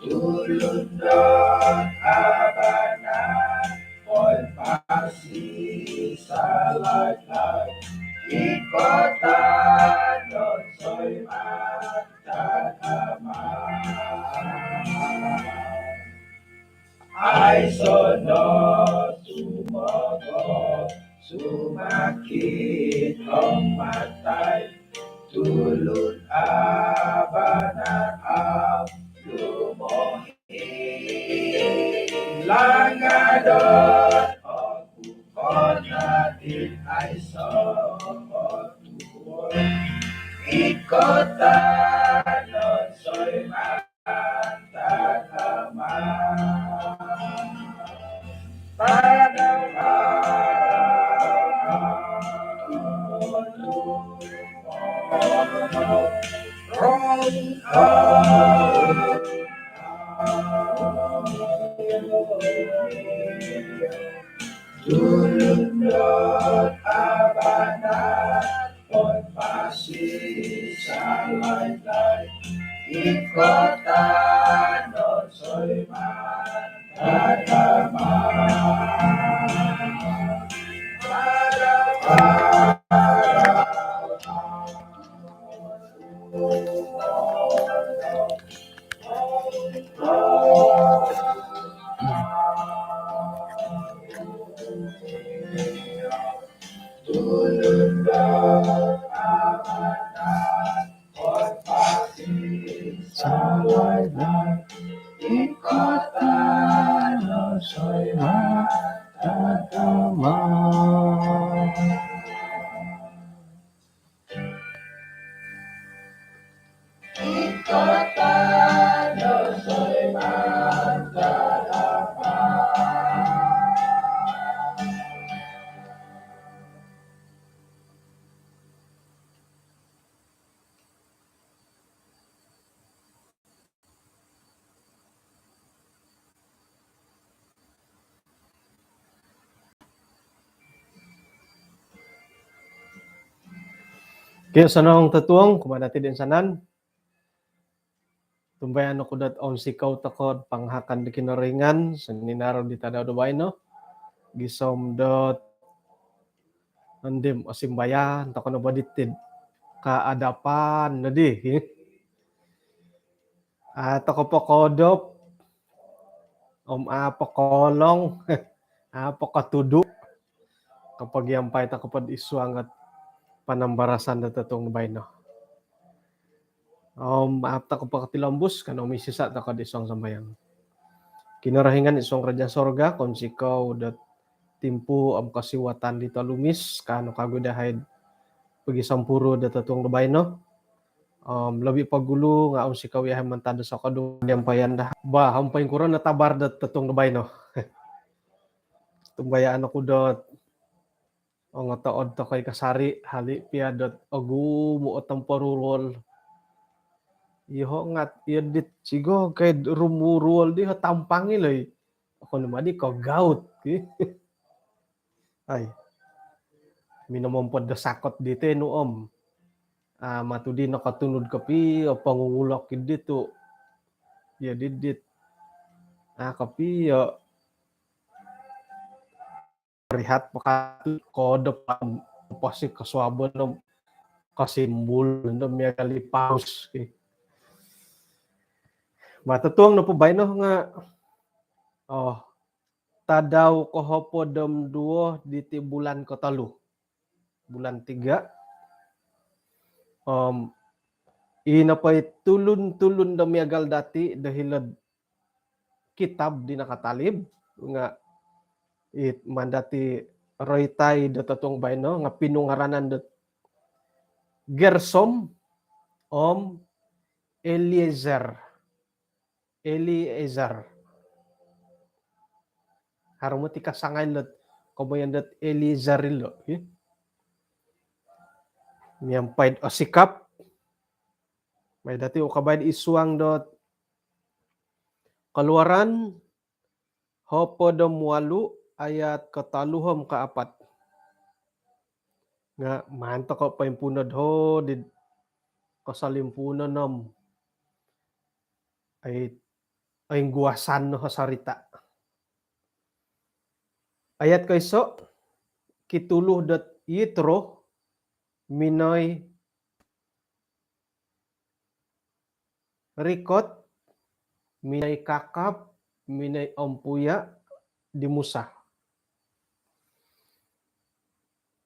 tulundot abangan kon pasi sa laylay ikotanon soy magtataman ay sunod sumagot sumakit ang matay tulad abanan ang lumuhi langadot o bukod natin ay sotuhon ikotanon soy magtataman padang tulundot abanan kon pasi sa laylay ikotanon soy magtataman tulundot abanan kon pasi sa laylay ikotanon soy magtataman ikotanon soy magtataman. Kaya sanang tatuang kumanati din sanan. Tumbayan ako dat on sikaw takod panghakan di kinaringan sa ninaraw di tadaw dubay no. Gisom dot andim asimbayan takon na baditid kaadapan na di. At ako po kodop apa kolong apa katudu kapag yampay ta kapag isuang at panambarasan na tatong bay no. Maapta ko pa katilambus kanong misisa ta kad isang sambayang. Kinarahingan isang raja sorga kon sikaw dat timpu am kasiwatan dito lumis kano kagudahay pagi sampuro dat tatong bay no. Labi pagulo nga ang sikaw yahay mantado sa kadung yampayan da. Ba hampay ko ron natabar dat tatong bay no. Tumbayaan ako dot o nga taod to kay kasari hali pia dot agu mo otang parurol iho ngat edit sigo kay rumurol di tampang iloy ako naman di ko gout ay minumumpod da sakot dito noom matudi nakatunod kapi o pangungulak dito ya didit kapi ya rihat pakatu kodop pasti kaswabon no kasimbol no may kalipaus matatuang na po ba no nga tadaw ko hopo dam duo diti bulan katalu bulan 3 inapay tulun-tulun da miagal dati dahil kitab di nakatalib nga mandati roytay da tatong bay no nga pinungaranan da Gersom Eliezer harumuti kasangay lot kumayan dat Eliezer lo miyampay sikap may dati o kabayd isuang dot Keluaran hopo dam 8 ayat kataluhom kaapat nga manto ko pa impunod ho di kasalimpunan ay guwasan no hasarita. Ayat kayso kituluh dat Yitro minoy rikot minay kakap minay ompuya di Musa.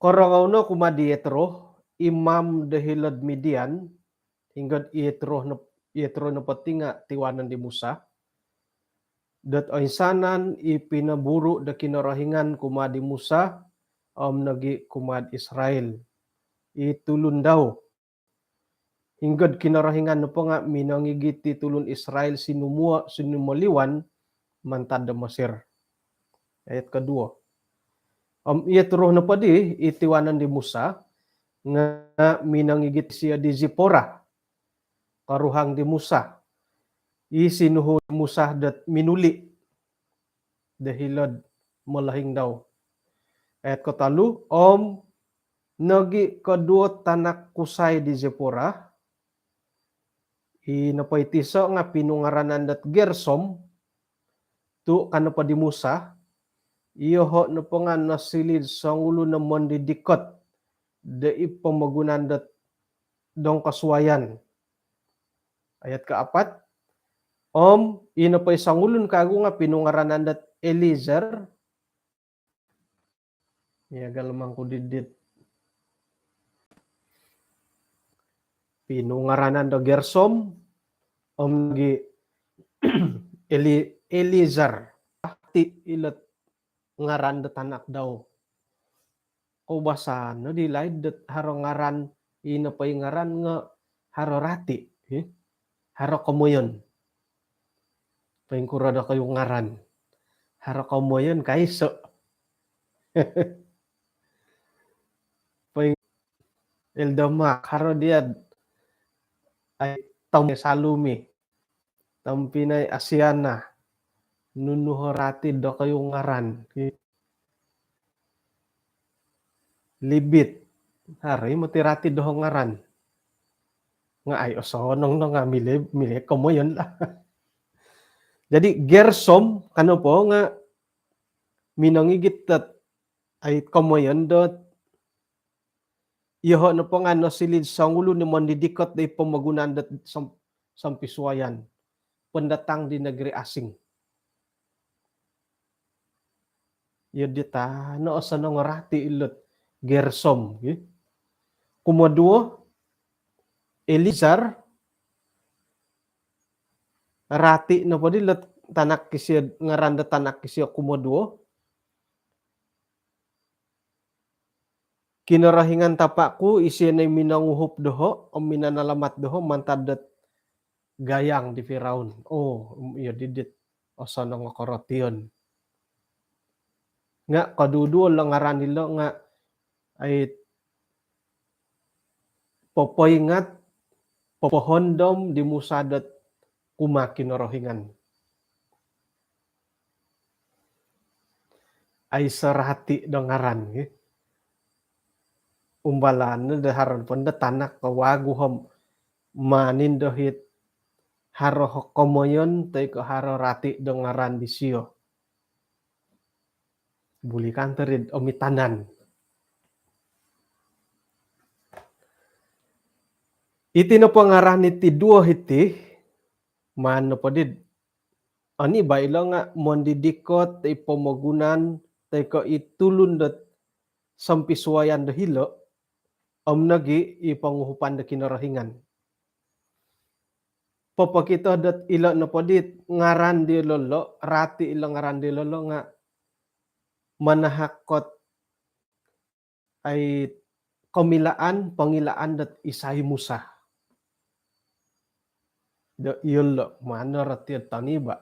Korongauno kumadi Yitro imam dahilad Midian hingga Yitro na patinga tiwanan di Musa. Dat oinsanan ipinaburu da kinarahingan kumadi Musa nagi kumad Israel. Itulun daw. Hinggad kinarahingan na po nga minangigiti tulun Israel sinumaliwan mantad da Mesir. Ayat kedua. Yitro na pa di itiwanan di Musa nga minangigit siya di Zipora karuhang di Musa. Isinuho Musa dat minuli dahilad malahing daw. Ayat katalu nagi kedua tanak kusay di Zipora inapaitiso nga pinungaranan dat Gersom tu kanapa di Musa iyoho na po nga nasilid sa ulo na mandidikot da ipamagunan dat dong kaswayan. Ayat kaapat inapay sangulun kago nga pinungaranan dat Eliezer galamang ko didit pinungaranan da Gersom nagi Eliezer ti ilat ngaran da tanak daw ko basa no di laid dat haro ngaran inapay ngaran nga haro rati haro komoyon pengkurada kayo ngaran haro komoyon kaiso Eldamak haro diad ay tam salumi tampinay Asiana nunuhorati do kayo ngaran libit hari matirati do ngaran nga ay osonong no nga mili komo yun lah. Jadi Gersom kano po nga minangigit tat ay komo yun dot iho na po nga nasilid sa ulo ni mandidikot da ipamagunan dat sampisuayan pendatang di negeri asing. Yadita no osanong rati ilot Gersom. Kumaduo Eliezer rati na po dilat tanak kisya ngaranda tanak kisya kumaduo kinarahingan tapaku isinay minanguhup doho o minanalamat doho mantadat gayang di Firaun. Iya didit osanong korotion. Nga kaduduo lang ngaran nila nga ay popoingat popohondom di musadat kumakinorohingan. Ay sarati dong ngaran. Umbalan daharan panda tanak kawaguhom manin dohit haro komoyon tay ko haro rati dong ngaran di siyo. Bulikan terid omitanan. Iti na pangaran iti dua hiti man na padid. Ani ba ilo nga mondidikot tay pamagunan tay ko itulun dat sampisuayan dahilo nagi ipanguhupan da kinarahingan. Papakita dat ilo na padid ngaran di lolo rati ilo ngaran di lolo nga manahakot ay pangilaan dat isay Musa. Da ilo mana rati taniba.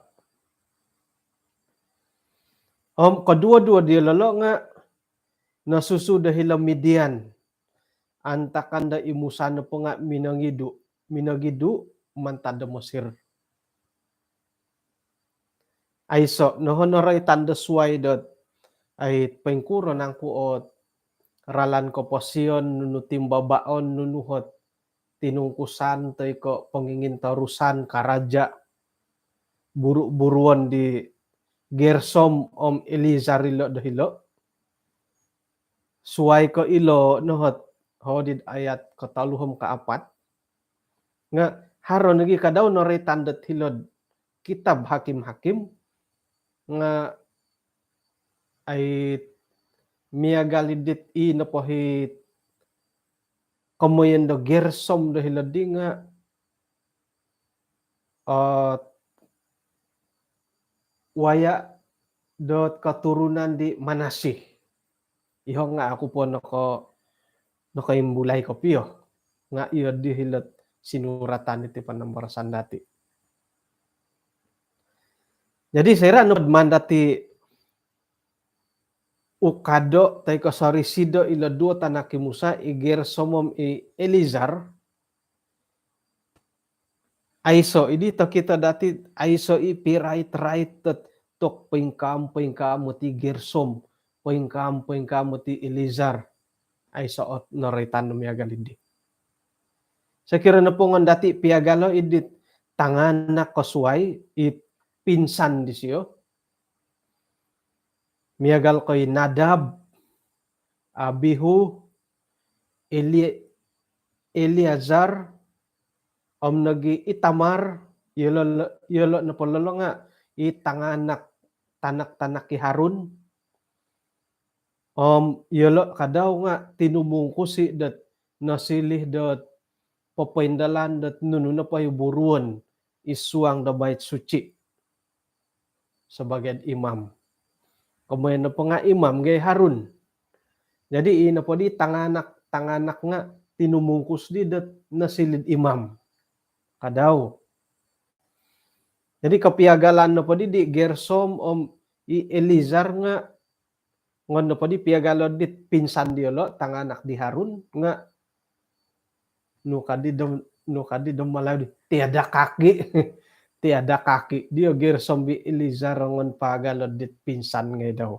Kedua-dua dia lolo nga nasusu dahil Midian antakan da imusana po nga minagidu mantada Mesir. Ay so nohonoray tanda suway dot ay pengkuro nang kuot ralan ko posyon nunutim babaon nunuhot tinungkusan tay ko pengingin tarusan karaja buru-buruan di Gersom om Elizar ilo dahilo suai ko ilo nohot hodid ayat kataluhom kaapat nga haron lagi kadaw no tandet hilod kitab hakim-hakim nga ay miagalidit i napohit kamoyen do Gersom do hilod di nga waya dot katurunan di Manasih. Iho nga ako po nakaimbulay ko piyo. Nga iyo di hilot sinuratan iti panambarasan dati. Jadi sera no mandati ukado tay ko sarisido ilo duo tanaki Musa iger somom i Elizar aiso idi to kita dati aiso i pirait tok pingkam ti Gersom pingkam ti Elizar aiso ot noritan miagalindi. Sekira na po dati piagalo idit tanganak kosuay it pinsan di siyo. Miagal ko'y Nadab, Abihu, Eleazar, nagi Itamar, yolo na pololo nga, itanganak tanak ki Harun. Yolo kadaw nga tinumungkusi dat nasilih dat papaindalan dat nuno na payo buruan isuang da bait suci sebagai imam. Kemudian na po nga imam gay Harun. Jadi ina po di tanganak nga tinumungkus di dat nasilid imam. Kadaw. Jadi kapiagalan na po di Gersom i Elizar nga ngon na po di piagalo dit pinsan diolo tanganak di Harun nga no kadi dom malaw tiada kaki tiada kaki dia Gersom bi Elizar ngon pagalo dit pinsan ngay daw.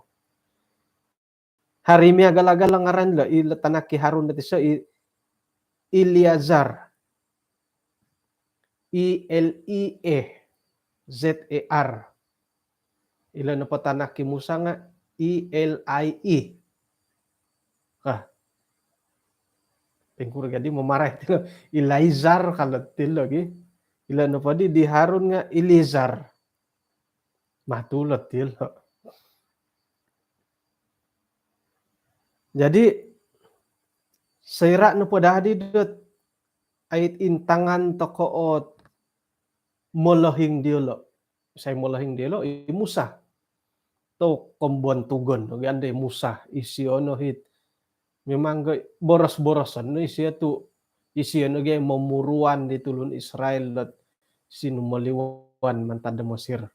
Hari mi agalagal ngaran lo tanak ki Harun dati so Eleazar Eliezer ila na po tanak ki Musa nga Elie pengkur gadi memarah tilo Elizar kalau tilo lagi ila na po di Harun nga Elizar matulot tilo. Jadi sira no po dahdi dot ait intangan tokoot molohing diolo. Say molohing diolo i Musa. To kombuan tugon no gande Musa isiono hit. Memang boros-borosan no isiya no gay memuruan di tulun Israel dot sinumaliwan mantada Mesir.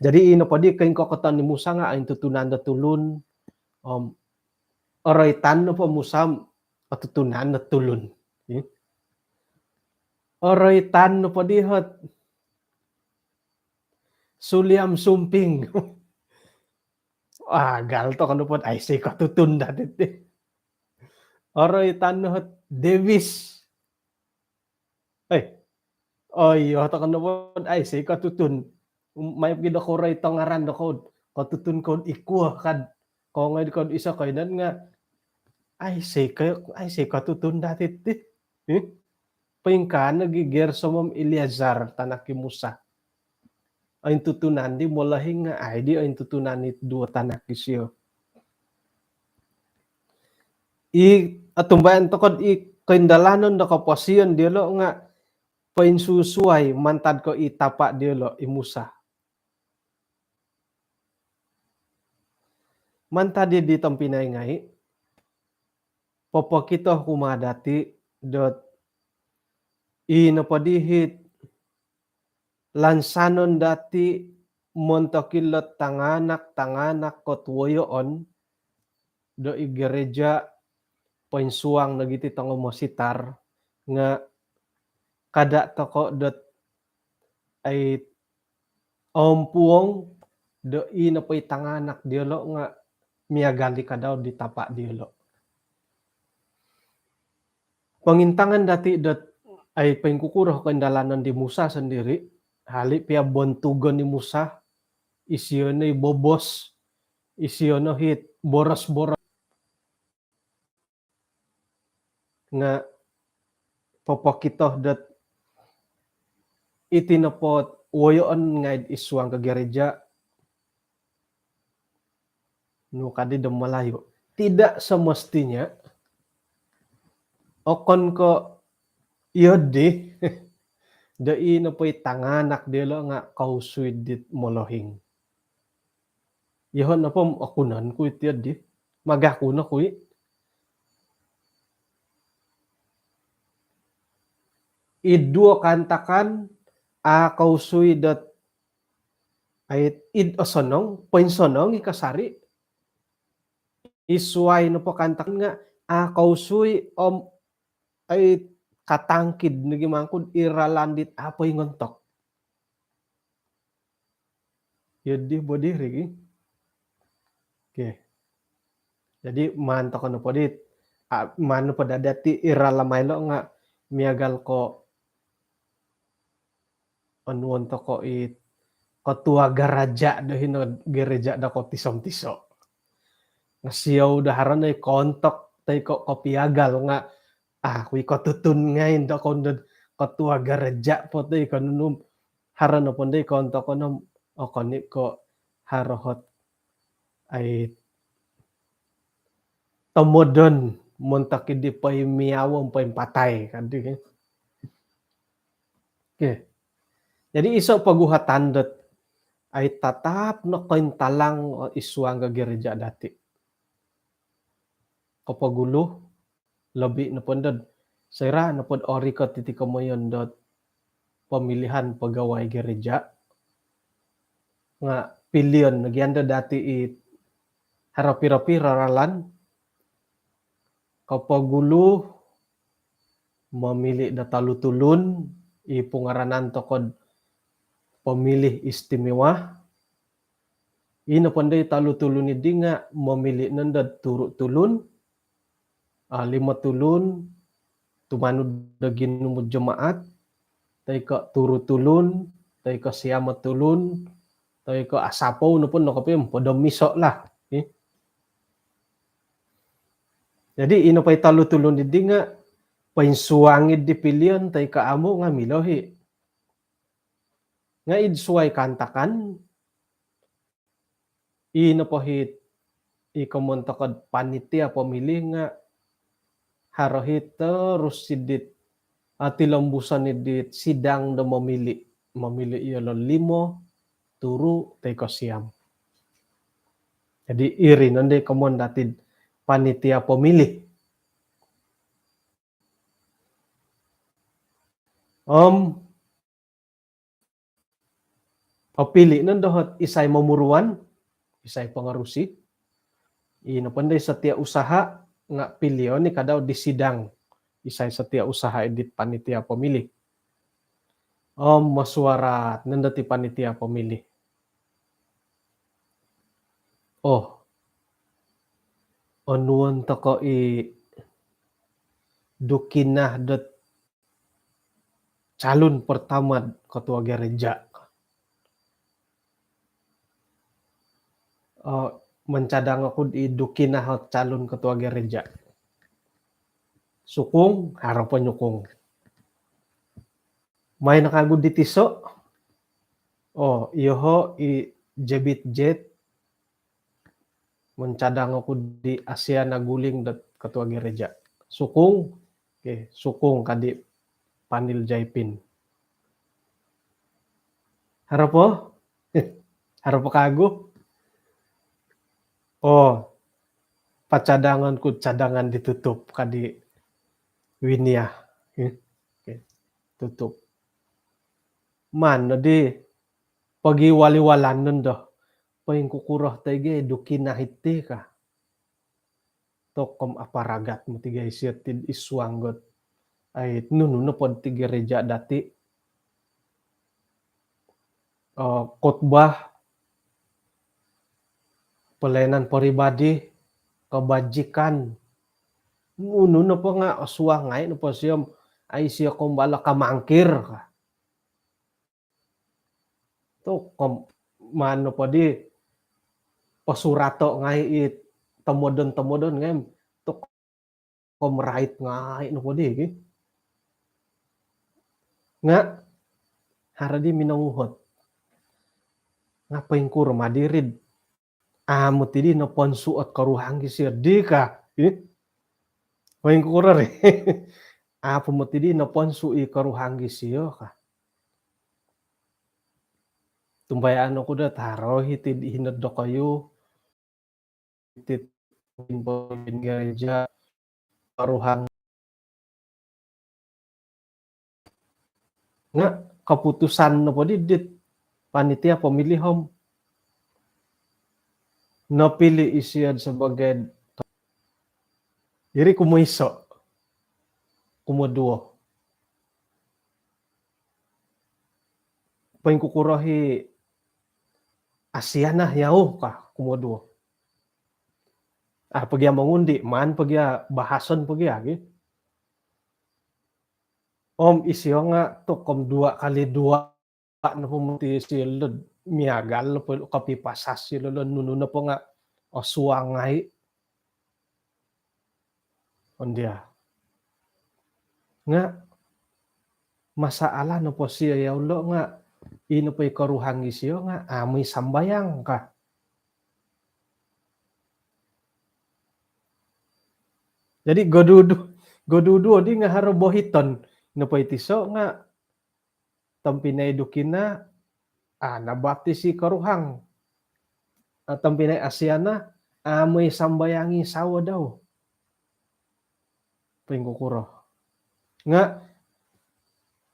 Jadi ino po di kain kokotan ni Musa nga ain tutunan da tulun oroitan no po Musam patutunan na tulun. Oroitan no po dihot suliam sumping. Galto kano po ay say katutun datit. Oroitan no hot Davis. Yo to kano po ay say katutun. May gido ko ray tangaran do ko katutun ko ikuha kad ko ngay ko isa kay nan nga ay say katutun datit pingkan nagi Gersom Eleazar tanak ki Musa ay tutunan di molahing nga ay di ay tutunan it dua tanak ki siyo atumbayan to kod kaindalanon da kaposiyon diolo nga painsusuay mantad ko itapa diolo i Musa mantad di tampinay ngai popo kito kumadati dot inapadihit lansanon dati montokilot tanganak kotwoyoon do igereja painsuang nagiti tango mositar nga kada toko dot ay ompuong do inapay tanganak diolo nga miagali ka daw di tapa diolo. Pengintangan dati ay pengkukuroh kendalanan di Musa sendiri, hali pia bontugon ni Musa, isiyono bobos, isiyono hit boros-boros nga popokitoh itinopot woyoon ngaid iswang ke gereja no kadi dem Malayo. Tidak semestinya okon ko yodi dai no poy tanganak delo nga kausuid dit molohing. Yahon na po akunan ko iti di magakuna ko idua kantakan a kausuid dat ay id osonong poinsonong ikasari isuay no po kantakan nga a kausuy ay katangkid nagimangkod iralandit apoy ngontok. Yadi bodi rigi. Okay. Jadi manto ko na po dit. Mano po dadati iralamaylo nga miagal ko anuon to ko ketua garaja dahin gereja da ko tisom-tiso. Nga siyaw daharan ay kontok tay ko piagal nga kui ko tutun ngayon da ko ketua gereja po tay kanunum haran na po day kontok ko nam o konip ko harohot ay tomodon montak di pay miawang pay patay kadi. Okay. Jadi iso paguhatan dat ay tatap no talang iswang ga gereja dati. Kapagulo lebih na pondod sira na pod ori ko titi kamoyon dot pemilihan pegawai gereja nga pilion nagyanda dati harapi-rapi raralan kapagulo memilih datalutulun ipungaranan tokod pemilih istimewa ina pandai talutulun idi nga memilih nanda turut tulun 5 tulun tumanud dagin numud jemaat tay ka turut tulun tay ka siamat tulun tay ka asapaw no pun no kapim podo miso lah. Jadi ino pay talutulun idi nga painsuangid di pilion tay ka amo nga milohi nga idsuay kantakan ino pohit ikamontakad panitia pemilih nga harohit terus sidit atilambusan idit sidang da memilih iyalo 5 turu tay ka siam. Jadi iri nande kamon datid panitia pemilih. Papili nandohot isay mamuruan, isay pangarusi. Ino panday satia usaha nga pilion ni kadaw di sidang isay satia usaha edit panitia pemilih. Masuarat nandati panitia pemilih. Onuan toko dukinah dot calon pertama ketua gereja. Mencadang aku di dukinah calon ketua gereja. Sukung harapan nyukung. Main nakagu di tiso. Iyoho jebit jet mencadang aku di Asia naguling dat ketua gereja. Sukung, sukung kadi Panil Jaipin. Harapo? Harapo kagu? Pacadanganku cadangan ditutup kadi Winia. Tutup. Man di pagi wali-walan nendo paing kukuroh tege dukinah iti ka. Tokom aparagat mo tiga isiatid iswanggot ay nununo pod ti gereja dati khotbah pelayanan pribadi kebajikan Nguno na po nga suwangay no po siyam ay siya kumbala kamangkir ka. To kom mano po di pasurato ngay it temodon ngay to kom right ngay no po di nga haradi minanguhot nga paingkur madirid amo tidi no ponsuot karuhang gisir di ka paingkurar apo mo tidi no ponsu i karuhang gisio ka tumbayaan ko da taro hitid hinod do kayo hitid gereja karuhang nga keputusan no po didit panitia pemilihom napili isiad sebagai jadi kumuiso kumuduo paingkukurahi asianah yauh ka kumuduo pagya mangundi man pagya bahason pagya om isyo nga to kom 2 kali 2 no humuti silod miagal po kapipasas silod nuno na po nga suwangay ondia nga masaala no po siya yaulo nga ino po karuhang isyo nga amoy sambayang ka jadi godudu di nga haro bohiton no po itiso nga tampinay dukina nabaptisi karuhang tampinay asyana amoy sambayangi sawa daw paingkukuro nga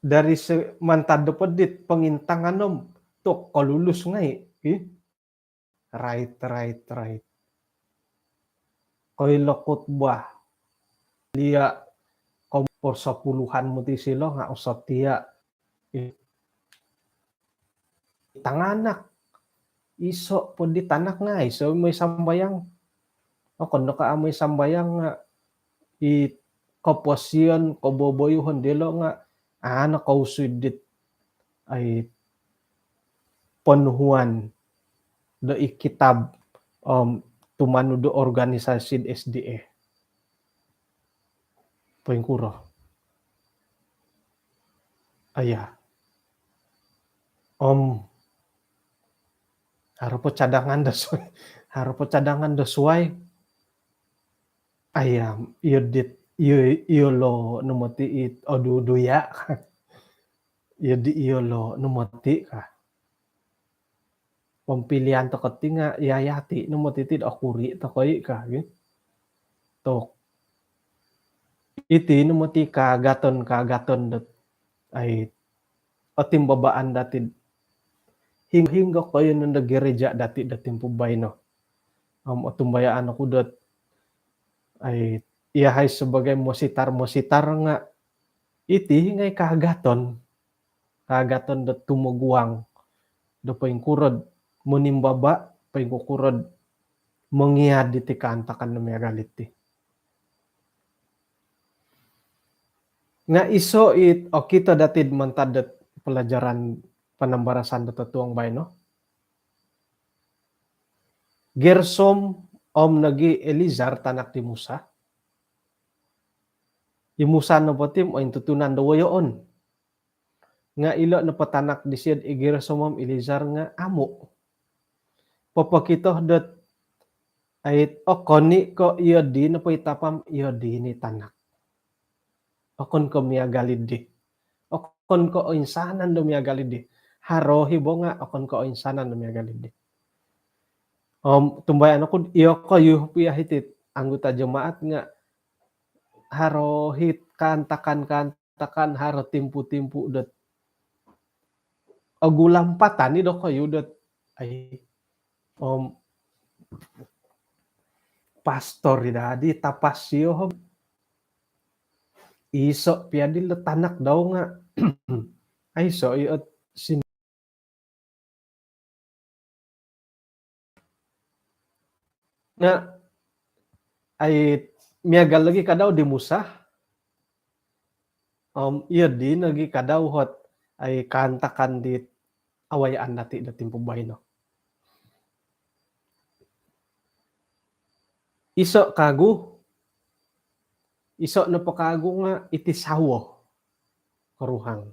dari mantado pedit pengintanganom to kalulus ngay right koy lokot ba lia kompor 10-an mo ti silo nga usap tiya tanganak iso po di tanak nga iso may sambayang kondo ka amoy sambayang nga i kapuasyan kaboboyuhon dilo nga nakausudit ay penuhuan do ikitab tumano do organisasi SDE paingkuro aya haro po cadangan dosuai ayam iyo lo numoti it oduduya iyo lo numoti ka pemilihan to ketinga yayati numoti tid akuri to koy ka to iti numoti kagaton dot ay otim babaan datid hingga kayo nang gereja dating pubay no otumbayaan ako dot ay iyahay sebagai mositar nga iti ngay kagaton dot tumuguang do paingkurod munimbaba paingkukurod mengiad iti kantakan na may galit ti nga iso kita datid mantadat pelajaran penambarasan tuang bay no Gersom nagi Elizar tanak ti Musa Musa no potim o intutunan do wayoon nga ilo na patanak di siyad Gersom Elizar nga amo papakito dot ay okoni ko iyo di na po itapam iyo di ni tanak okon ko miya galid di okon ko insanan do miya galid di haro hibo nga okon ko insanan do miya galid di tumbayan ako iyo ko yuh hitit anggota jemaat nga haro hit kantakan haro timpu dot gulampatan ni do ko dot ay pastor di tapasyo iso piadil tanak daw nga ay so sin nga ay miagal lagi kadaw di Musa iya di lagi kadaw hot ay kantakan di awayaan dati da timpo bayno. Iso kagu iso na pakagu nga iti sawo karuhang.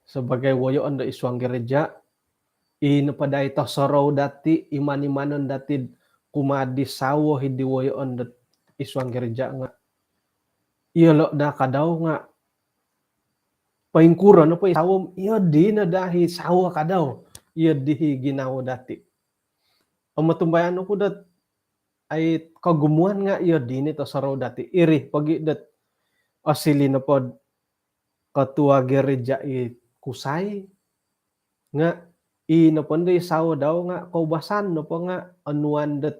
Sebagai woyoan da isuang gereja inapaday to sorow dati iman-imanon dati kumadi sawo hidi woyoan da isuang gereja nga iyalo da kadaw nga paingkuro no pa sawo iyo di na dahi sawo kadaw iyo dihi ginawo dati. Ang matumbayan ko dat ay kagumuan nga iyo di ni to sorow dati iri pagi dat asili na pod katua gereja i kusay nga inapanday sawo daw nga kaubasan no pa nga anuan dat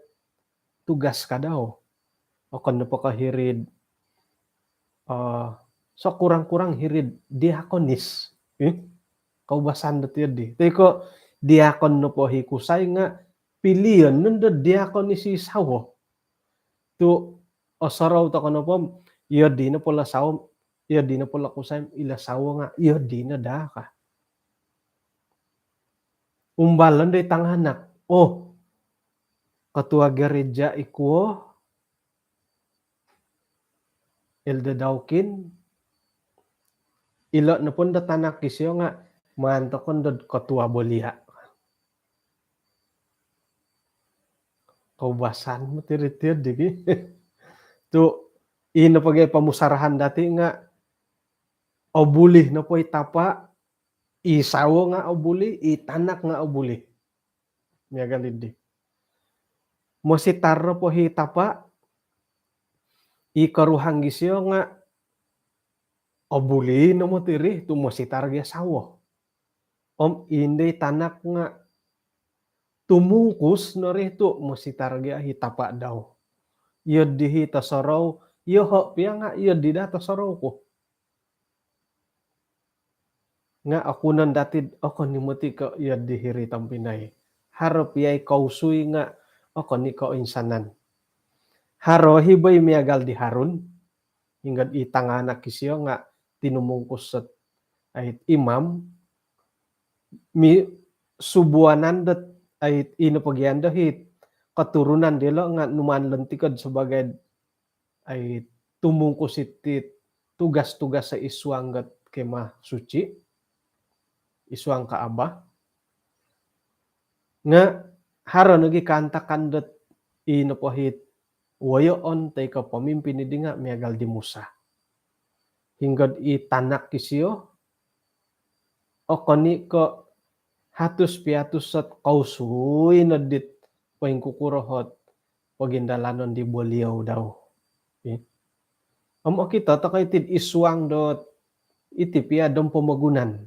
tugas ka daw akan no pa kahirid so kurang-kurang hirid diakonis kaubasan dat yun di teko diakon no po hikusay nga piliyon nun da diakonis si sawo tu osaraw to kano po iyo di na pala sawo iyo di na pala kusay ila sawo nga iyo di na da ka umbalan day tanghanak katua gereja ikuo Elda Dawkin ilo na pun da tanak kisyo nga maantokon da katua boliha kaubasan mo tirit-tirit digi tu ino pagay pamusarahan dati nga obuli na po itapa isawo nga obuli itanak nga obuli niya galid di mositar po hitapa ikaruhang gisyo nga obuli no mo tiri tu mositar gya sawo inday tanak nga tumungkus no rito mositar gya hitapa daw iyo dihi tasaraw iyo ho piya nga iyo di da tasaraw ko nga akunan dati ako ni muti ka iya dihiri tampinay harap yay kausuy nga ako ni ka insanan haro hibay miagal di harun hingga itanganak kisyo nga tinumungkus sa ay imam mi subuanan dat ay inapagyan dahit katurunan dilo nga numanlan tikad sebagai ay tumungkus iti tugas-tugas sa iswanggat kema suci isuang kaaba nga haro nagi kantakan dat inapahit wayoon tay ka pamimpin ni nga miagal di Musa hinggad itanak kisyo o kani ko hatus piatus at kausuy na dit paing kukurohot pagindalanon di boliaw daw amo kita takay tid iswang dot iti piadong pamagunan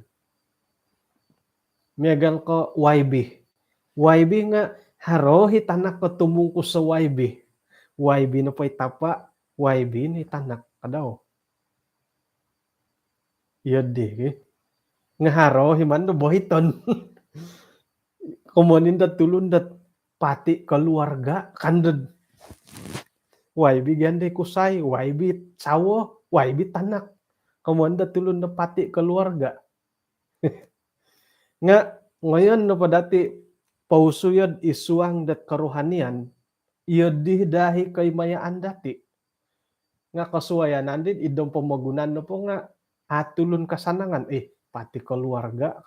miagal ko YB nga haro hitanak ko tumungkus sa YB na pa'y tapa YB ni tanak ka daw yadi nga haro himan no bohiton kumonin dat tulun dat pati keluarga kanded YB gande kusay YB sawo YB tanak kumonin dat tulun dat pati keluarga nga ngayon no padati pausuyod isuang dat karuhanian iyo di dahi kay mayaan dati nga kasuwayan nandit idong pamagunan no po nga atulun kasanangan pati keluarga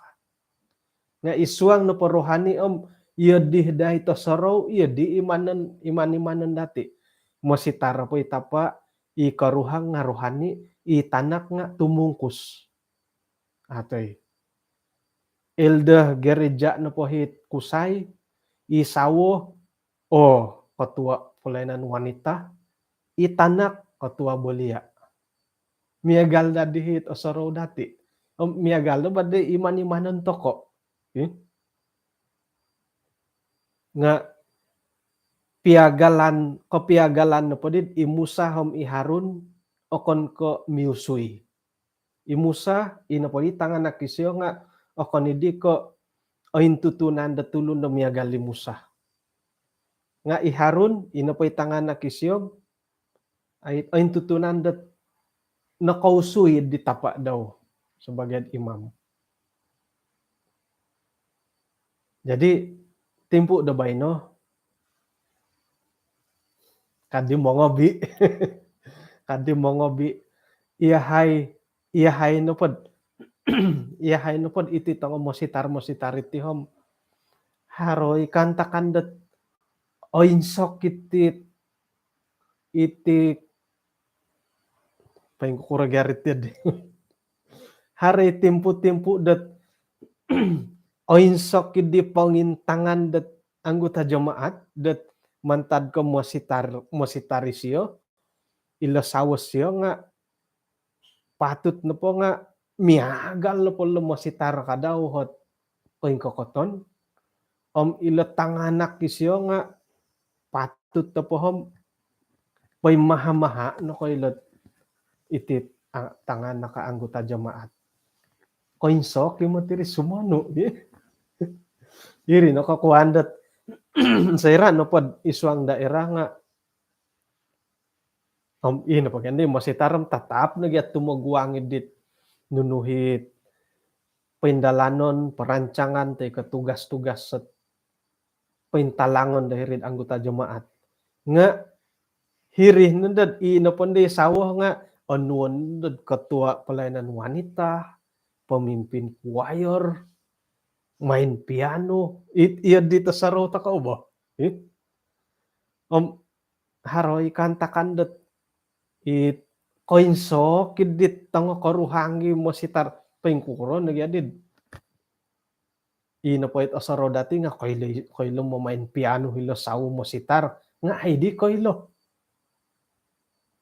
nga isuang no rohani iyo di dahi to saraw iyo di iman-imanan dati mositar po itapa ikaruhang nga rohani itanak nga tumungkus atoy Elda gereja na po hit kusay isawo katua pulainan wanita itanak katua bolia miagal da dihit o saraw dati miagal da bade iman-imanan toko nga piagalan na po dit imusa iharun o kon ko miusuy imusa ina po tangan na kisyo nga o kon hindi ko intutunan da tulun na miagal limusa nga iharun inapoy tangan na kisyom ay tutunan dat nakausuy di tapa daw sebagai imam. Jadi timpu da bayno kadi mo ngobi kadi mo ngobi iya hay no pod iya hay no pod iti tong mositar iti hom haroy kanta kandet oinsok iti paing kuragarit yad hari timpu dat oinsok di pangintangan dat anggota jemaat dat mantad ko mositari siyo ila sawas siyo nga patut na po nga miagal na po mositar kadaw hot koing kokoton ila tanganak siyo nga patut na po hom pay maha no ko ila iti tangan na kaanggota jemaat koinsok yung matiri sumano iri no kakuandat sayra no pod iswang daerah nga ino pag hindi masitaram tatap nagyat tumagwangid dit nunuhit pindalanon perancangan tay katugas-tugas sa pintalangon dahirin anggota jemaat nga hirih nundad ino pondi sawah nga onwon dad ketua pelayanan wanita pemimpin choir main piano iya dito sa rota ka ba haroy kantakan dat koinso kidit tango koruhangi mo sitar pengkuro nagyadid ino po ito sa rodati nga koylo mo main piano hilo sawo mo sitar nga ay di koylo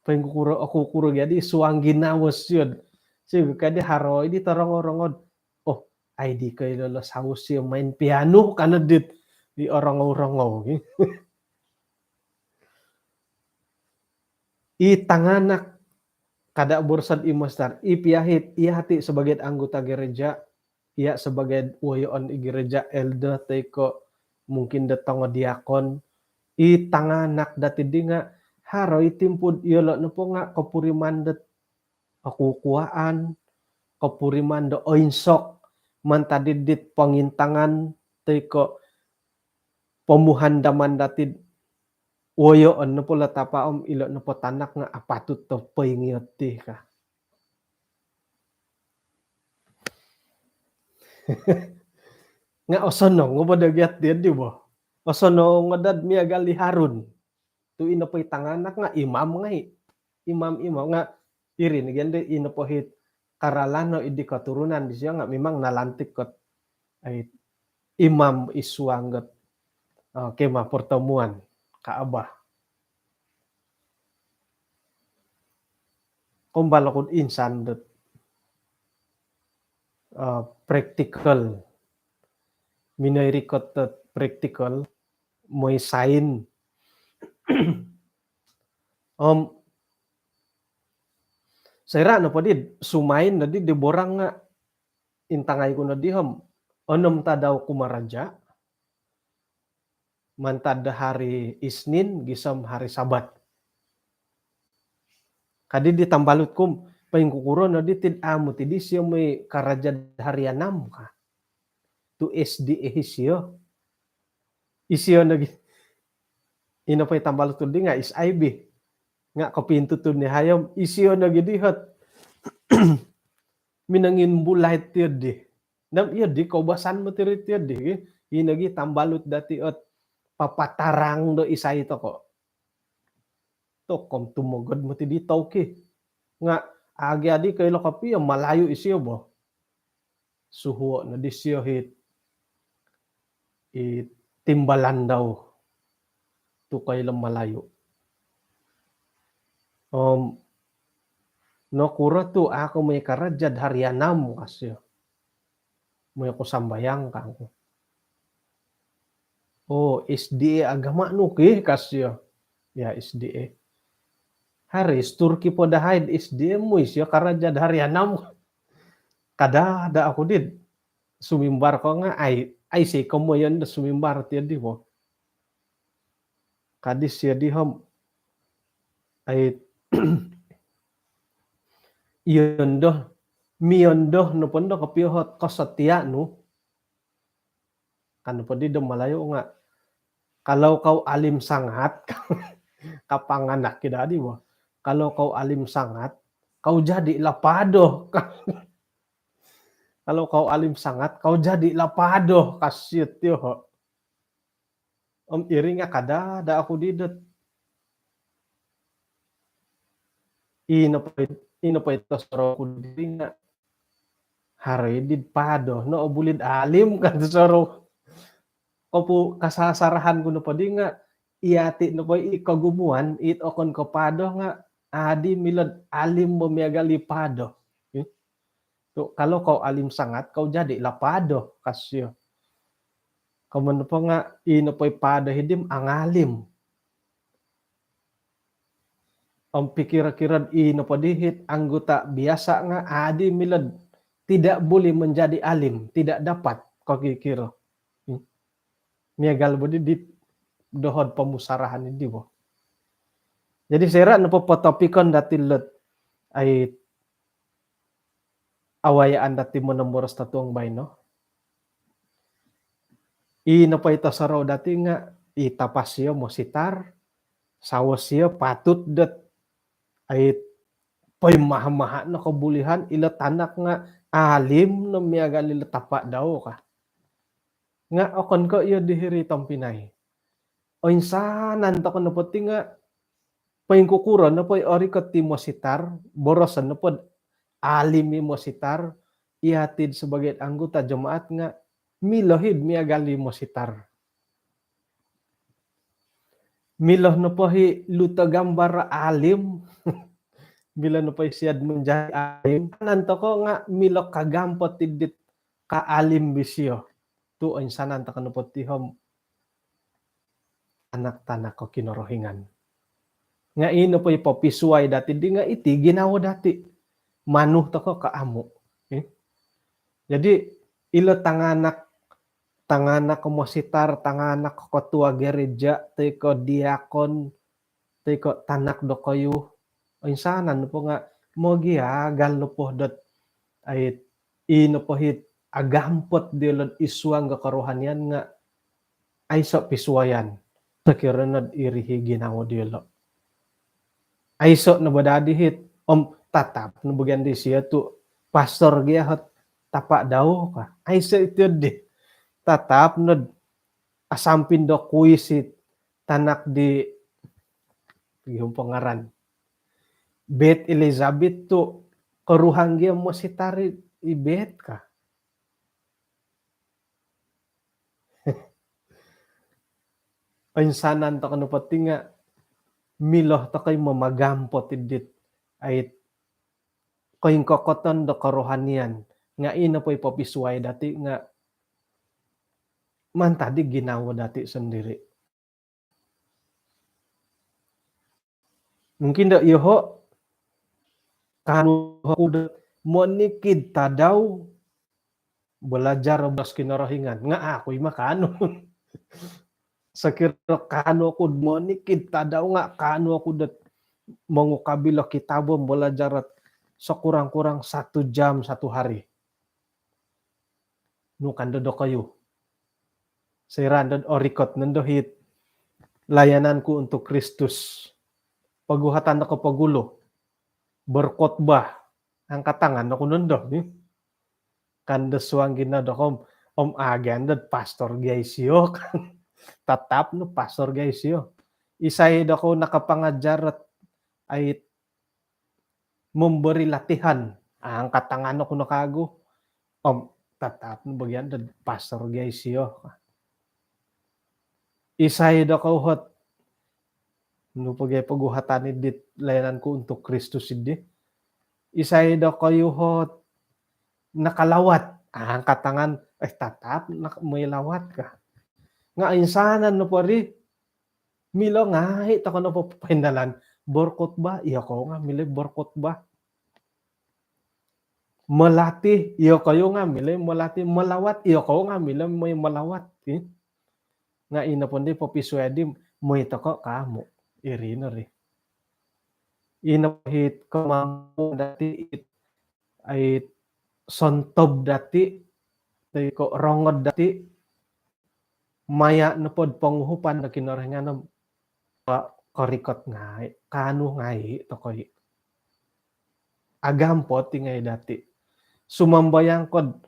pengkuro ako kuro gyadi suang ginawas yun sige kadi haroy di tarong-orongod ay di koylo lo sawo siyo main piano kanadit di orang-orangaw itanganak kada bursad imastar ipiyahit ihati sebagai anggota gereja ia sebagai wayon i gereja elder teko mungkin datang diakon itanganak dati dinga haroy timpud yolo no po nga kapurimandet akukuaan kapurimando oinsok mantadidit pangintangan teko pemuhandaman datid woyo no po latapaom ilo no po tanak nga apatut to paingiyoti ka. Nga osono nga badagyat din di ba? Osono nga dad miya gali harun. Tu ino po tanganak nga imam nga imam nga iri ni gende ino po hit karalano idi katurunan di siya nga memang nalantik kot ay imam iswanggat kema pertemuan kaabah. Kumbalakod insan dat practical minayrikot dat practical moy sain sayra no padid sumain na di borang nga intangay ko na dihom onom ta daw kumaraja mantad hari Isnin gisam hari Sabat. Kadi ditambalut kum paing kukuro na ditid amo tidi siya may karajad harianam ka. Tu SDA siya. Isiyo nag ina pay tambalut tu di nga is IB. Nga kapinto tu ni hayam isiyo nagidihat. Minangin bulay tiyo di. Nam iya di kaubasan mo tiyo di. Inagi tambalut dati at papatarang do isa ito ko. To kom tumugod mo ti ditaw ki. Nga agi adi kayo kapi malayo isiyo ba. Suho na di siyo timbalan daw. To kayo malayo. No kura to ako may karajad harianam kasi. May ako sambayang ka ako. SDA agama no ki kasyo. Ya SDA. Haris Turki po dahil SDA mo isyo karajad harianam. Kada ako did. Sumimbar ko nga ay say ko mo yan sumimbar tiyo di mo. kadis ya dihom ay iondoh miondoh no pondo kapiohot kasatia nu kan podi do malayo nga kalau kau alim sangat kapanganak kita di mo kalau kau alim sangat kau jadi lapado kalau kau alim sangat kau jadi lapado kasyut yo om iringnya kada ada aku didet ino pa ito soro ko diringa haredid pado no bulid alim kan soro kopu kasasarahan ko no padi nga iati no pa ikagumuan it okon ko pado nga adi milad alim bumiaga lipado. So, kalau kau alim sangat kau jadi lapado kasyo. Kamu pa nga ino pa pada hidim ang alim. Ang pikir-kiran ino pa dihit anggota biasa nga adi milad tidak boleh menjadi alim, tidak dapat kau kira. Miagal budi di dohod pemusarahan ini bo. Jadi sera no topikon datilot ay awayaan dati menemuras tatuang bayno. Ino pa ito saraw dati nga itapasyo mo sitar sawasyo patut dat ay pay maha na kabulihan ila tanak nga alim no miaga lila tapa daw ka. Nga okon ko iyo dihiritang Pinay. O insanan to ko na pati nga paingkukuran na po ori ka timo sitar borosan na po alimi mo sitar ihatid sebagai anggota jemaat nga milohid miagali mo sitar. Miloh na po hi luta gambar alim bila na po siyad menjadi alim nanto ko nga miloh kagampot tidit ka alim bisyo tu insanan ta kanu po tihom anak-tanak ko kinorohingan. Nga ino po ipopisuay dati di nga iti ginawa dati manuh to ko kaamo. Jadi ilo tanganak ko mositar, tanganak ko tua gereja, teko diakon, teko tanak do kayo. O insanan po nga mogi gal no po dot ay ino po hit agampot dilod iswang ga karohanian nga ay so pisuayan. Nakiranad irihi ginawa dilo. Ay so nabadadi hit om tatap no bagian di siya tu pastor giyahot tapak daw ka. Ay so ito di tatap no asampin do kuisit tanak di yung pangaran Bet Elizabeth tu karuhang giya mo si tari ibet ka. Insanan to kanu pati nga miloh to kay mamagampot idit ay koing kokoton do karohanian nga ino po ipopisuay dati nga man tadi ginawa dati sendiri. Mungkin dak yoho kanu kuda monikid tadaw belajar bas kinorohingan nga ako ima kanu. Sakira kanu ako monikid tadaw nga kanu ako dat mangukabila kitabom belajar sekurang-kurang 1 jam 1 hari. Nukan do kayo. Sirandad orikot nandohit layananku untuk Kristus. Paguhatan ako pagulo. Berkhotbah. Angkat tangan ako nando. Kanda suang ginado om agan dat pastor guys yo. Tatap no pastor guys yo. Isay ako nakapangajar at ay memberi latihan. Angkat tangan ako nakago. Om tatap no bagian dat pastor guys yo. Isay ako hot no paguhatan dit layananku untuk Kristus idi. Isay kayo hot nakalawat. Angkat tangan tatap may lawat ka. Nga insanan no pari milo nga ito ko na po pahindalan borkot ba? Iyo ko nga mili borkot ba? Melati iyo kayo nga mili melati malawat iyo ko nga mili may malawat. Nga ina po di po pisuedim mo ito ko kamu iri na ri inapahit kamampo dati ay sontob dati tay ko rongod dati maya na pod panguhupan na kinarengan korikot ngai kanu ngai to koy agampot tingay dati sumambayang kod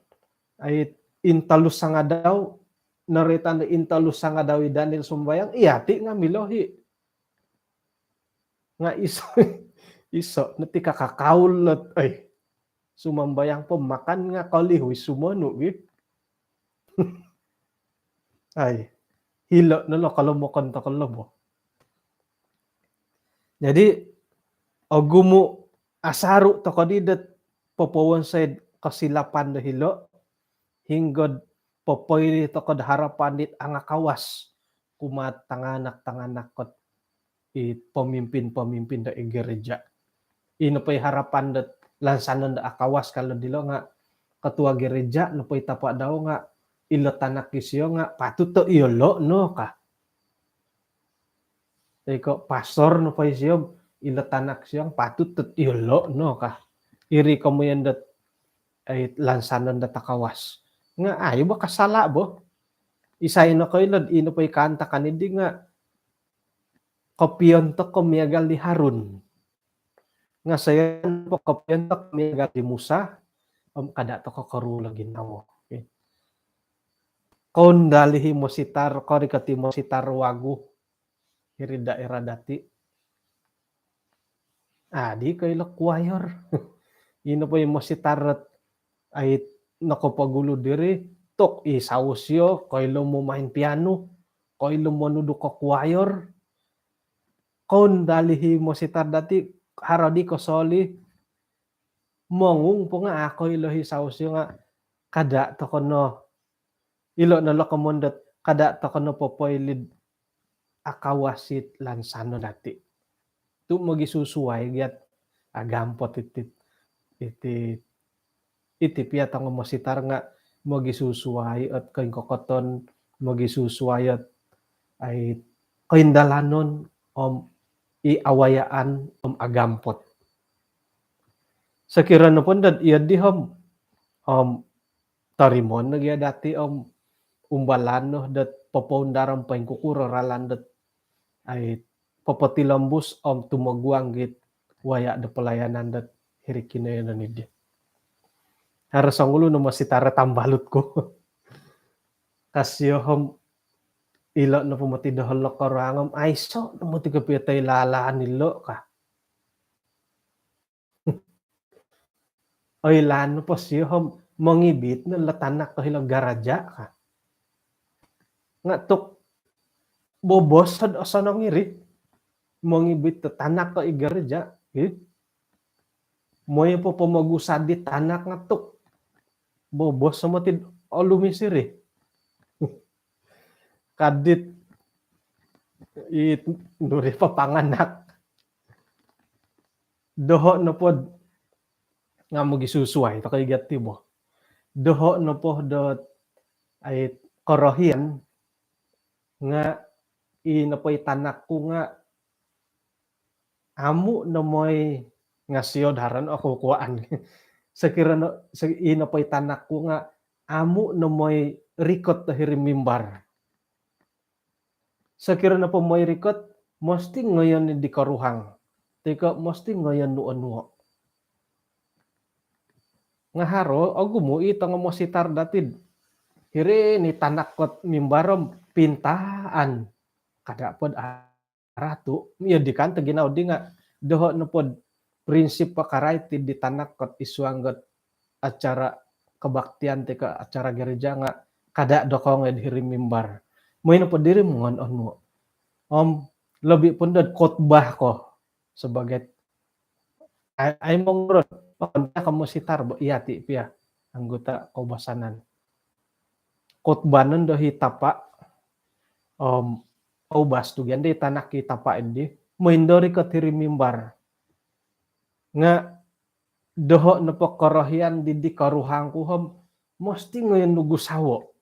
ay intalus nga daw narita na intalus nga daw Daniel sumbayang iyati nga milohi nga iso nati kakakaulot ay sumambayang po makan nga kalihoy sumano ay hilo na lo kalumokon to kalobo jadi ogumo asaru to kadidat popowon side kasilapan na hilo hinggod popoy to kod harapan dit ang kawas kumat tanganak kot pemimpin da gereja ino pay harapan dat lansanan da akawas kalau dilo nga ketua gereja no pay tapak daw nga ilo tanak kisyo nga patut to iolo no ka ko pastor no pay siyo ilo tanak siyo patut to iolo no ka iri kamuyan dat ay lansanan da takawas nga ayo ba kasala bo isay no koy lad ino pay kanta kanindi nga kopiyon to kumiagal di Harun nga sayan po kopiyon to kumiagal di Musa kada to ko karula ginawa okay. Kon dalihi mo sitar kori kati mo sitar wagu hiri daerah dati di kay lakwayor ino po yung mo sitar ay nakopagulo diri tok isausyo koy lo mo main piano koy lo mo nudu ko choir kon dalihi mo sitar dati haradi ko soli mongung po nga ako ilohi sausyo nga kada to kono ilo na lokomondat kada to kono popoylid akawasit lansano dati tu magisusuway gyat agampot iti piyatang mo sitar nga magisusuway at kain kokoton magisusuway at ay kaindalanon iawayaan agampot sakira na pon dad iya di tarimon nagya dati umbalano dat papaundaran pa kukuralan dat ay papatilambus tumagwang git waya da pelayanan dat hirikinayan ni dia harus angulo no masitara tambalot ko kasyo ilo na pumati dahol na karangam ay so namuti ka pitay lalaan nilo ka ay lano po siya mangibit na latanak to hilang garaja ka nga tok bobos sad asa nang iri mangibit to tanak to igaraja moy po pamagusad di tanak nga tok bobos sa matid lumisiri kadit nuri papanganak doho na pod nga magisusuway to kay gati mo doho na po dot ay korohian nga inapoy tanak ko nga amu na moy nga siyod haran ako kuan sakira no inapoy tanak ko nga amu na moy rikot to hirimimbar sakira na po moy rikot mesti ngayon di karuhang teka mesti ngayon nuo nga haro agumo itang mo sitar datid hiri ni tanakot mimbarom pintaan kada pod aratu iya dikan taginaw di nga doho na pod prinsip pakaraiti di tanakot isuanggot acara kebaktian teka acara gereja nga kada dokong hiri mimbar moy na pod diri mongon mo lebih pun dad khotbah ko sebagai ay mong pagka kamu sitar iya ti pia anggota kaubasanan khotbanan do hitapa aubas tu gande tanak hitapa indi moindori ka tiri mimbar nga doho na pagkarahian di karuhang ko mesti ngayon nugusawo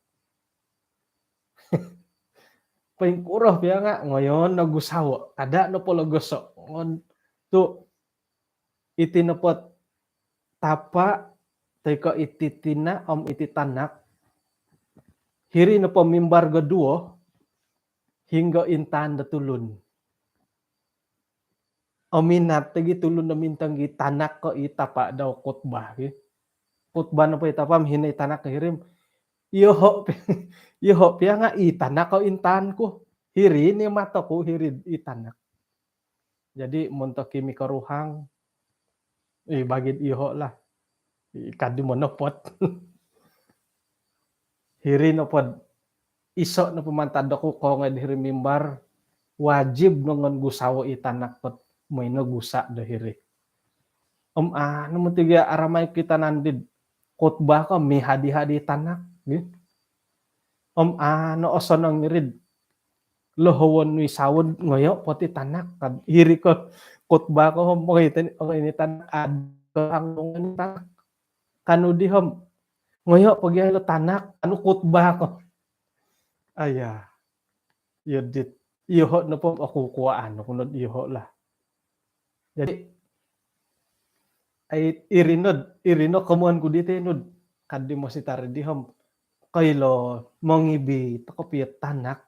paling kurah pia nga ngayon nagusawa ada no polo gosok ngon tu iti napot tapa teko iti tina iti tanak hiri na pamimbar gaduo hingga intan datulun minat tagi tulun na mintang gi tanak ko itapa daw khotbah khotbah na po itapam hinay tanak hirim yoho yoho pia nga itanak ko intan ko hiri ni mata ko hiri itanak jadi montok kimi karuhang bagit iho lah kadi monopot hiri no pod iso na pumantad ko ko nga dihiri mimbar wajib nongon gusawo itanak pot may no gusa dahiri ano mo tiga aramay kita nandid khotbah ko may hadi-hadi tanak ano oso nang mirid lohowon wi sawod ngoyo poti tanak kad hiri ko khotbah ko mo ini tanak ang tanak kanudi hom ngoyo pagyalo tanak ano khotbah ko aya yodit iho na po ako kuhaan kunod iho lah jadi ay irinod kamuan ko dito inod kadi mo si tardi hom kaylo mongibi takopiyat tanak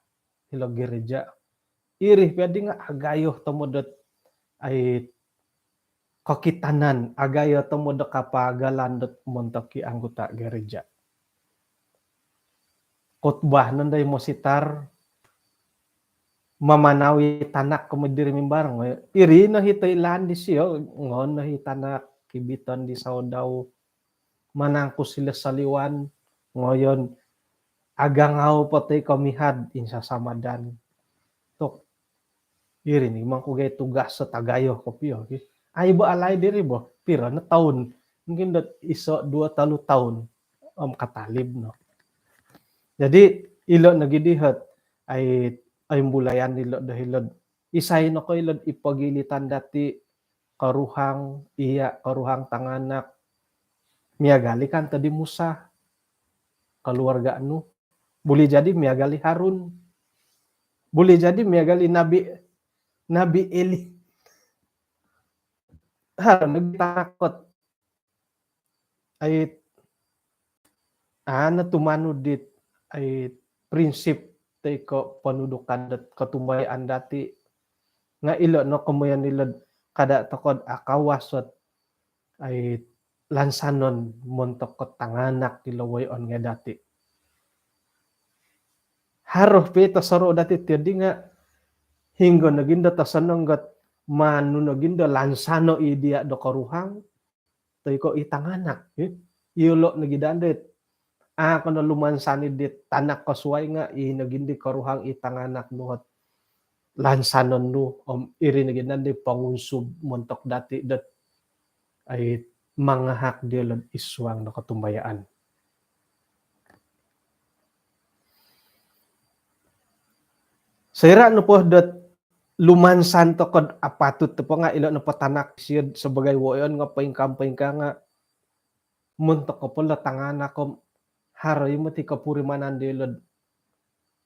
hilo gereja iri pwede nga agayo tomodot ay kakitanan agayo tomodot kapagalandot montoki anggota gereja khotbah nanday mo sitar mamanawi tanak kumudiri mimbar iri no hitay landis yo ngon no hitanak kibiton di saudaw manangko sila saliwan ngoyon agangaw patay kamihad insa samadan tok iri ni man ko gay tugas sa tagayo kopyo ay ba alay diri bo pira na taon mungkin dat iso 2-3 taon katalib no jadi ilo nagidihat ay bulayan nilo dahil isay no ko ilod ipagilitan dati karuhang tanganak miagali kan tadi Musa keluarga anu boleh jadi miagali Harun boleh jadi miagali Nabi Eli Harun takot ay tumanudit ay prinsip teko panudukan dat katumbayan dati nga ilo no kumuyan nilod kada takod akawasot ay lansanon montok ko tanganak tilaway on nga dati haroh pito saro dati tiyadi nga hinggo naginda tasanonggat manu naginda lansano idia do karuhang teko itanganak iulo nagidandet kono lumansani dit tanak kasuway nga nagindi karuhang itanganak nuhot lansanon nu iri naginandi pangunsub montok dati dat ay mga hak dilod iswang na katumbayaan. Sira no po dat lumansan to kod apatut to po nga ilo no patanak siyod sebagai woyon nga paingkam-paingka nga montok ko pala tangana ko haroy mo ti kapurimanan dilod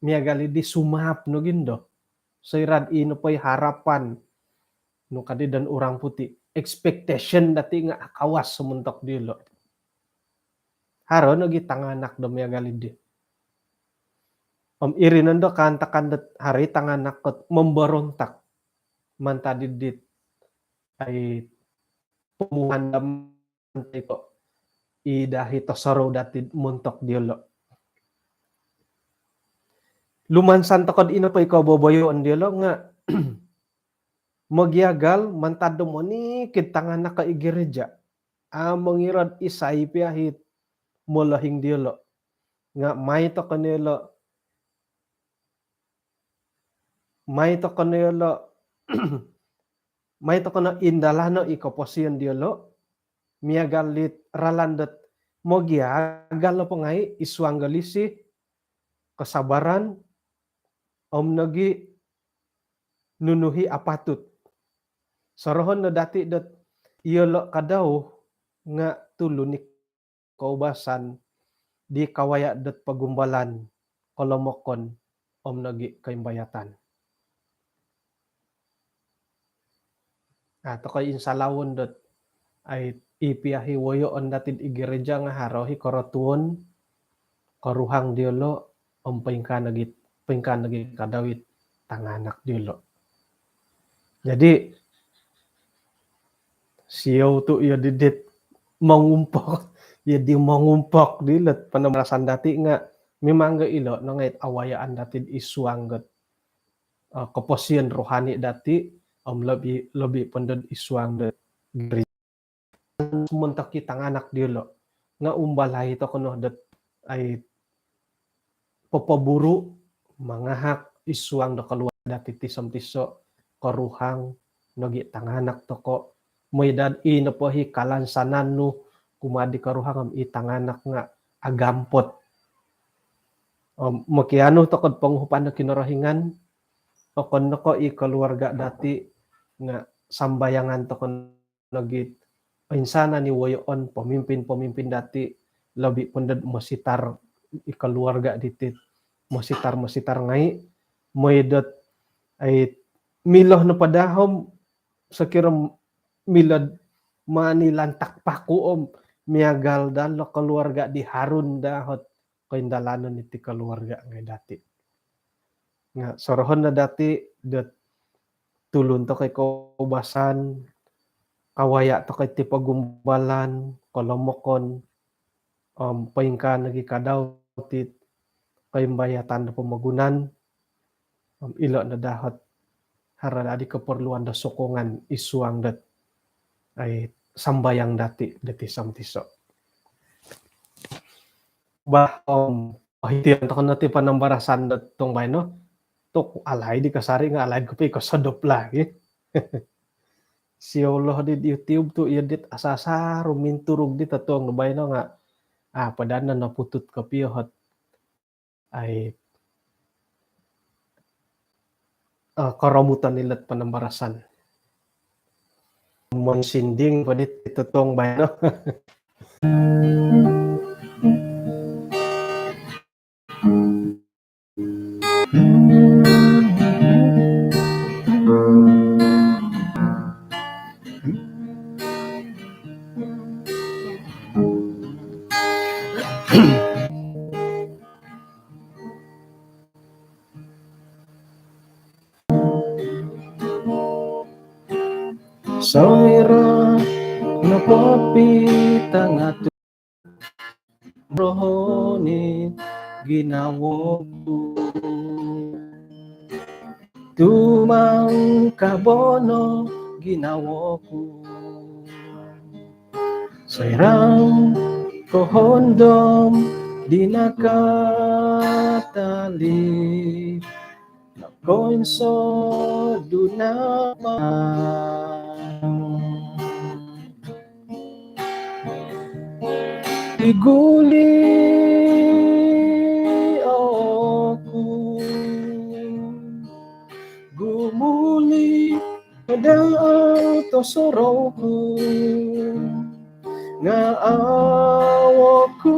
miagali di sumap no gindo sirad ino pa'y harapan no kadidan urang puti expectation dati nga akawas sumuntok dilo haro no gitanganak do miagali di irinan do kanta-kandat hari tanganak kot memberontak mantadidit ay pumuhandam ko idahi tosaro dati muntok dilo lumansan to kod ino pa ikaw boboyon dilo nga magyagal mantado mo ni kitanganak ka igereja mangirad isay piyahit mulahing dilo nga may to kanilo may to kono indalano ikaposyon dilo miagalit ralandat mogyagal po ngay iswanggalisi kasabaran nagi nunuhi apatut sarohon na dati dat iyolo kadaw nga tulunik kaubasan di kawaya dat pagumbalan kolomokon nagi kaimbayatan. Ato kay insalawon dot ay ipiahi woyo datid igereja nga harohi koratuon karuhang diolo pingkan nagi kadawit tanganak diolo. Jadi siyaw tu iya didit mangumpok ya di mangumpok dilet panamrasan dati nga memang ga ilo nangait awayaan datid isuangget keposian rohani dati lebih pended isuangget gereja sumuntak tanganak diolo nga umbalay to kuno dat ay popoburu mangahak isuang do keluar dati tisam tiso karuhang nagi tanganak toko moydad inapohi kalansanan nu kumadi karuhang itanganak nga agampot makiano tokod panghupan na kinarahingan tokon nako keluarga dati nga sambayangan tokon nagi insana ni woyon pemimpin dati lebih pended masitar keluarga ditit masitar ngai moydot ay miloh na padahom sakira milad manilantak paku miagal dalo keluarga di harun dahot kaindalanan iti keluarga ngay dati nga sorohon na dati dat tulun to kay kaubasan kawaya to kay ti pagumbalan kolomokon paingkan nagi kadaw tit kaimbayatan na pamagunan ilo na dahot harada di keperluan da sokongan isuang dat ay sambayang dati samtiso. Pahitian to kanati panambarasan dat tong bayno tok alay di kasari nga alay ko pa sadop lagi. Si Allah di YouTube tu edit asasa ruminturug di tatong no bayno nga padana naputut ka piyot ay karamutan nilat panambarasan. Monsinding pa dit itutong bayno. Soira napapita nga rohoni ginawo tumang kabono ginawo ko sairang kohondom di nakatali nakonso dunama iguli ako gumuli daan to soro ko nga awa ko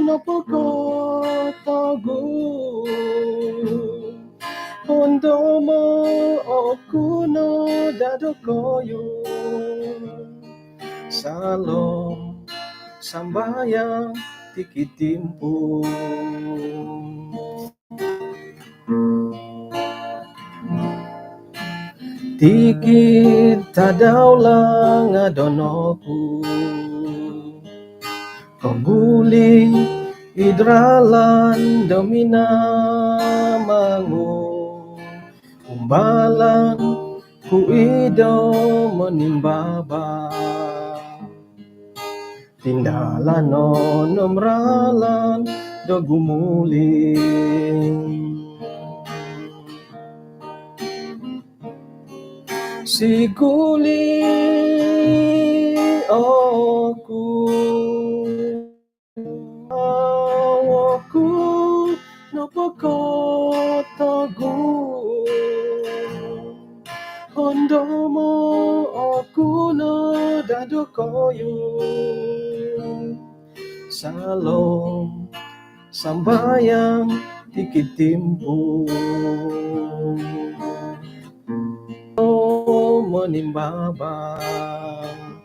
napagkatago hondo mo ako na dadakoyo salong sambayang tikitimpo tikit tadaw lang adonoku paguli idralan domina mangu umbalan ku ido menimbaba tindalan nomralan do gumuling siguli aku napakatago hondo mo ako na dadakoyo salong sambayang tikitimbu menimbabang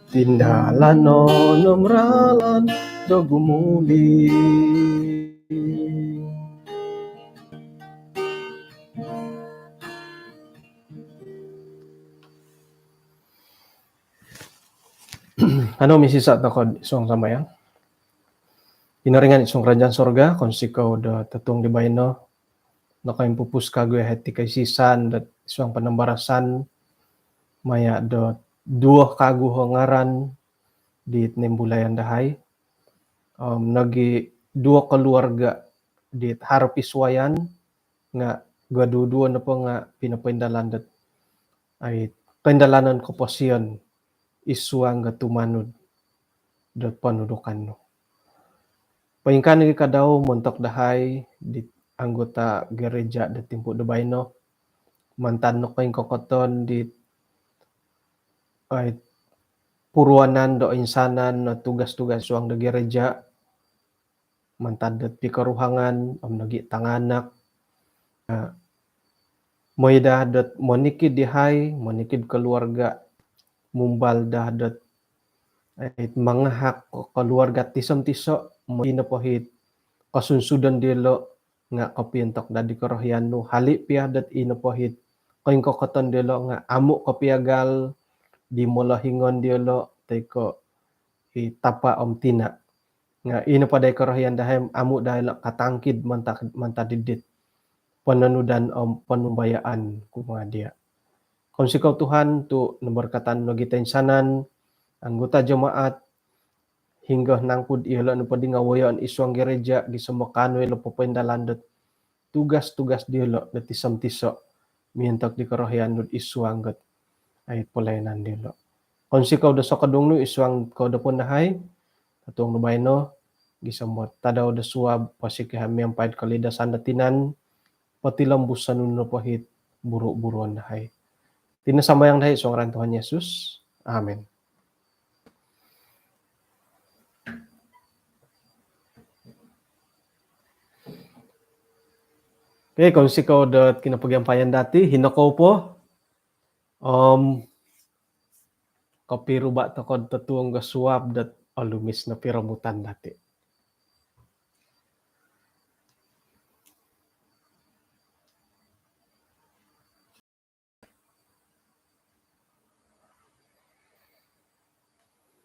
tindalano nomralan dogumuli ano misisa takod isong samayang inaringan isong kerajaan sorga konsiko da tatung di bayno nakaim pupus kagoy hati kay sisan dat isong panambarasan maya do dua kagu hongaran di nembulayan dahay nagi dua keluarga di harap iswayan nga gaduduan na po nga pinapaindalan dat ay paindalanan ko po siyon iswang gatumanod dat panudukan no. Paingkan nagi kadaw montok dahay di anggota gereja dat timpo dubay no mantan no kaing kokoton di ay puruanan do insanan no tugas-tugas suang da gereja mantan dat pikaruhangan nagi tanganak moida dat monikid dihay monikid keluarga mumbal dah dat mangahak keluarga tisam-tiso mo inapohit kasunsudan dilo nga kapintok da di karohyan no hali pia dat inapohit kaing kokoton dilo nga amo kapiagal di molahingon dilo teko itapa tina nga inapaday karohyan dahay amo dahil katangkid mantadidit pananudan panumbayaan kuma dia. Kung sikaw Tuhan tu naberkatan no kita insanan anggota jemaat hingga nangpud ihala no padi ngawayan iswang gereja gisemokano ilo papaindalan dat tugas-tugas dilo dat tisam-tiso mientak di karohyan no iswang gat ay pulayanan dilo. Kung sikaw da sa kadung no iswang kau da punahay atong nubay no gisamot tadaw da suwab pasikiham yang pahit kalidasan datinan patilambusan no pahit buru-buruan dahay. Tinasambayang dahay isong ran Tuhan Yesus. Amen. Okay, kung sikaw dat kinapagyampayan dati, hinakaw po. Kapiruba takod tatuong gasuwab dat alumis na piramutan dati.